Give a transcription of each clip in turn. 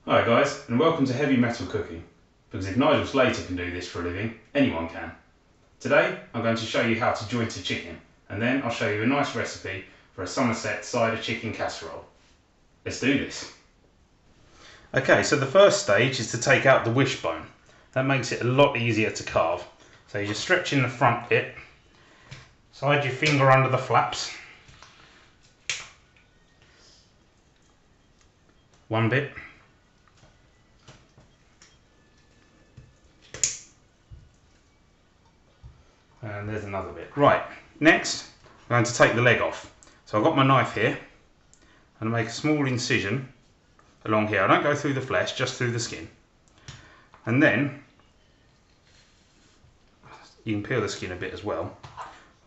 Hi guys, and welcome to Heavy Metal Cooking, because if Nigel Slater can do this for a living, anyone can. Today I'm going to show you how to joint a chicken, and then I'll show you a nice recipe for a Somerset cider chicken casserole. Let's do this. Okay, so the first stage is to take out the wishbone. That makes it a lot easier to carve. So you just stretch in the front bit, slide your finger under the flaps, one bit, and there's another bit. Right, next I'm going to take the leg off. So I've got my knife here and I make a small incision along here. I don't go through the flesh, just through the skin. And then you can peel the skin a bit as well,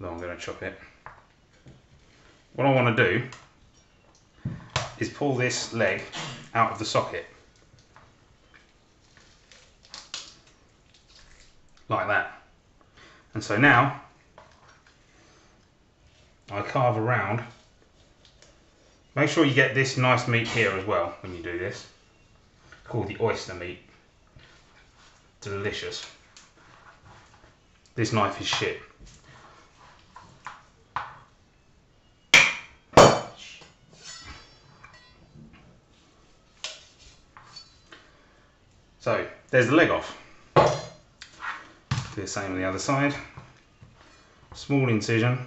although I'm going to chop it. What I want to do is pull this leg out of the socket, like that. And so now I carve around. Make sure you get this nice meat here as well when you do this. It's called the oyster meat. Delicious. This knife is shit. So there's the leg off. Do the same on the other side. Small incision.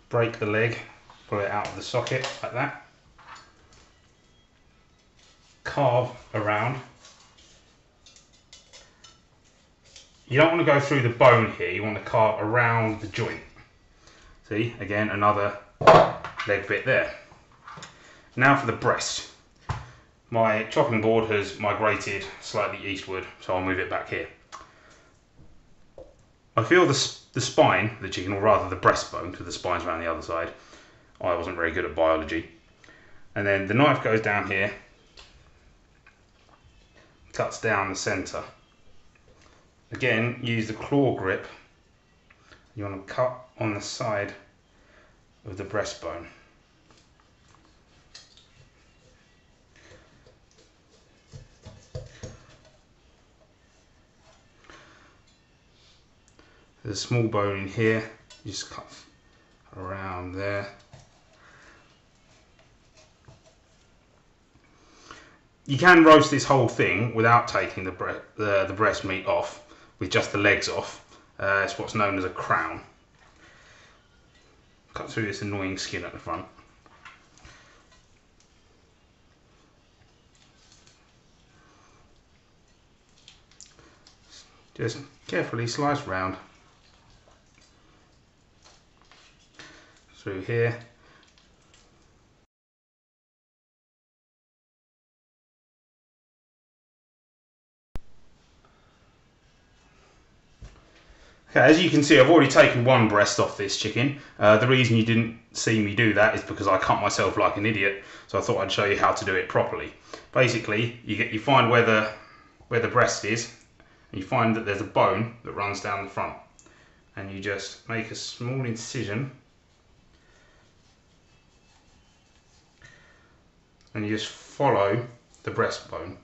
Break the leg, pull it out of the socket like that. Carve around. You don't want to go through the bone here, you want to carve around the joint. See, again, another leg bit there. Now for the breast. My chopping board has migrated slightly eastward, so I'll move it back here. I feel the spine of the chicken, or rather the breastbone, because the spine's around the other side. I wasn't very good at biology. And then the knife goes down here, cuts down the centre. Again, use the claw grip. You want to cut on the side of the breastbone. There's a small bone in here, you just cut around there. You can roast this whole thing without taking the breast meat off, with just the legs off. It's what's known as a crown. Cut through this annoying skin at the front. Just carefully slice round. Through here. Okay, as you can see, I've already taken one breast off this chicken. The reason you didn't see me do that is because I cut myself like an idiot, so I thought I'd show you how to do it properly. Basically, you find where the breast is, and you find that there's a bone that runs down the front, and you just make a small incision. And you just follow the breastbone.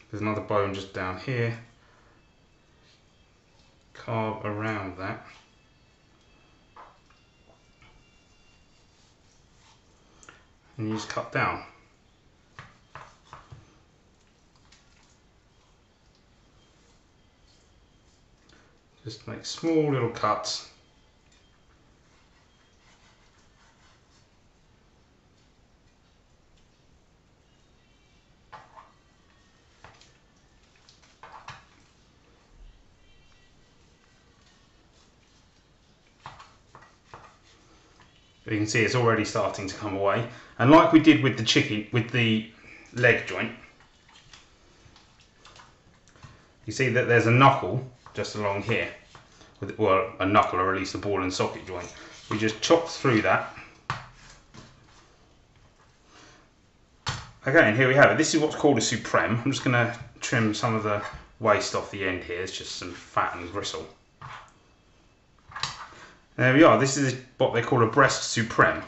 There's another bone just down here. Carve around that. And you just cut down. Just make small little cuts. You can see it's already starting to come away, and like we did with the chicken, with the leg joint, you see that there's a knuckle just along here, well, a knuckle, or at least a ball and socket joint. We just chop through that. Okay, and here we have it. This is what's called a supreme. I'm just going to trim some of the waste off the end here. It's just some fat and gristle. There we are. This is what they call a breast supreme.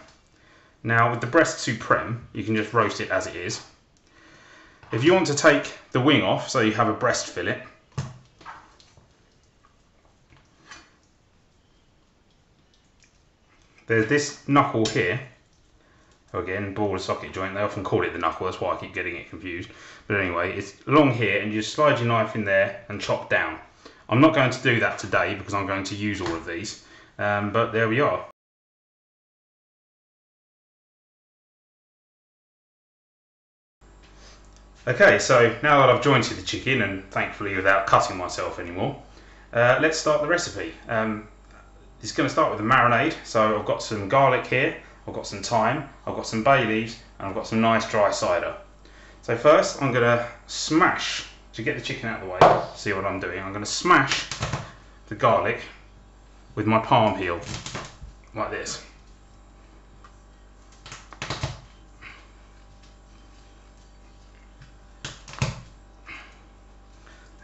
Now with the breast supreme, you can just roast it as it is. If you want to take the wing off, so you have a breast fillet, there's this knuckle here. Again, ball and socket joint, they often call it the knuckle, that's why I keep getting it confused. But anyway, it's along here and you just slide your knife in there and chop down. I'm not going to do that today because I'm going to use all of these, but there we are. Okay, so now that I've jointed the chicken, and thankfully without cutting myself anymore, let's start the recipe. It's going to start with a marinade, so I've got some garlic here, I've got some thyme, I've got some bay leaves, and I've got some nice dry cider. So first I'm going to smash, to get the chicken out of the way, see what I'm doing, I'm going to smash the garlic with my palm heel, like this.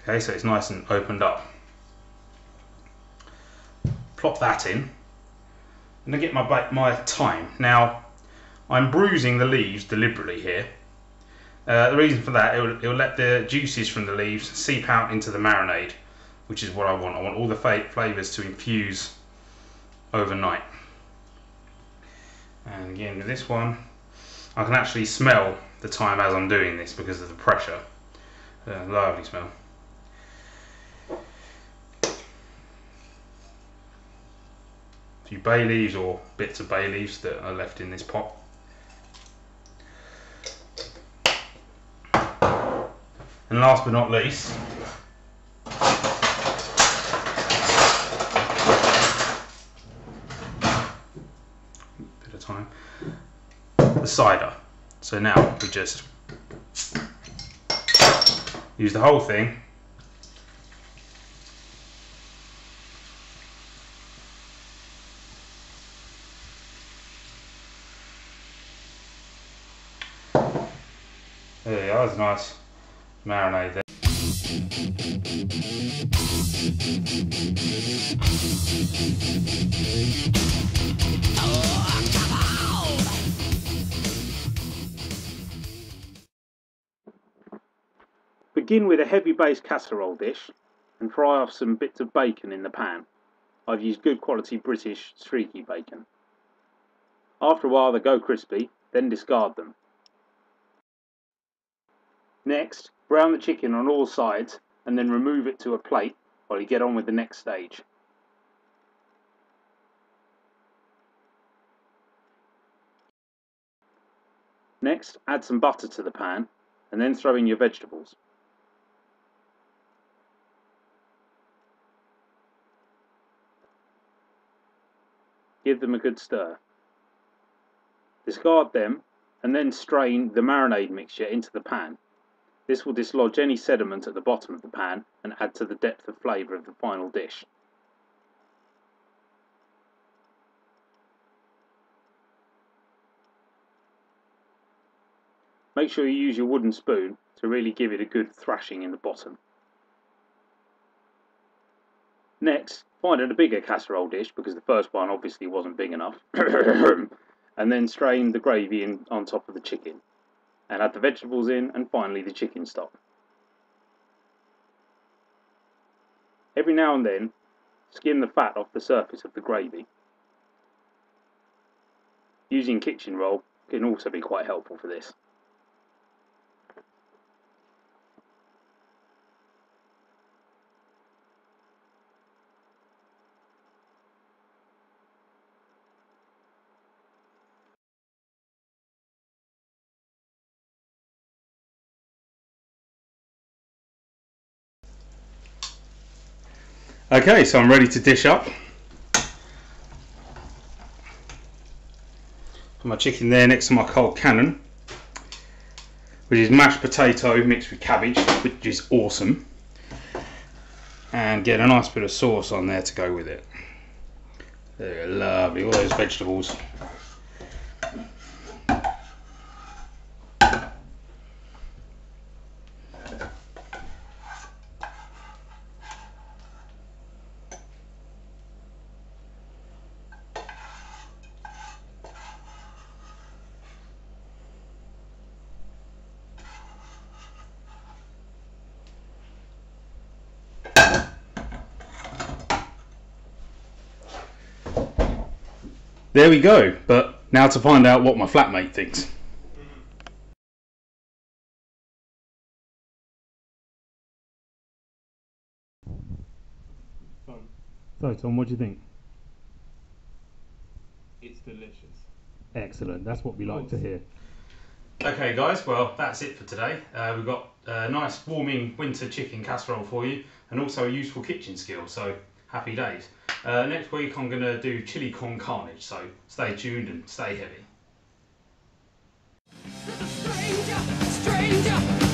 Okay, so it's nice and opened up. Plop that in, and I get my thyme. Now, I'm bruising the leaves deliberately here. The reason for that, it'll let the juices from the leaves seep out into the marinade, which is what I want. I want all the flavours to infuse overnight. And again with this one, I can actually smell the thyme as I'm doing this because of the pressure. Lovely smell. A few bay leaves or bits of bay leaves that are left in this pot. And last but not least, bit of time, the cider. So now we just use the whole thing. There you go, that's a nice marinade there. Begin with a heavy base casserole dish and fry off some bits of bacon in the pan. I've used good quality British streaky bacon. After a while they go crispy, then discard them. Next, brown the chicken on all sides and then remove it to a plate while you get on with the next stage. Next, add some butter to the pan and then throw in your vegetables. Give them a good stir. Discard them and then strain the marinade mixture into the pan. This will dislodge any sediment at the bottom of the pan and add to the depth of flavour of the final dish. Make sure you use your wooden spoon to really give it a good thrashing in the bottom. Next, find a bigger casserole dish, because the first one obviously wasn't big enough, and then strain the gravy in on top of the chicken, and add the vegetables in, and finally the chicken stock. Every now and then, skim the fat off the surface of the gravy. Using kitchen roll can also be quite helpful for this. Okay, so I'm ready to dish up. Put my chicken there next to my cold cannon, which is mashed potato mixed with cabbage, which is awesome. And get a nice bit of sauce on there to go with it. There you go, lovely, all those vegetables. There we go, but now to find out what my flatmate thinks. So Tom, what do you think? It's delicious. Excellent, that's what we like to hear. Okay guys, well that's it for today. We've got a nice warming winter chicken casserole for you and also a useful kitchen skill, so happy days. Next week I'm going to do chili con carnage, so stay tuned and stay heavy. Stranger, stranger.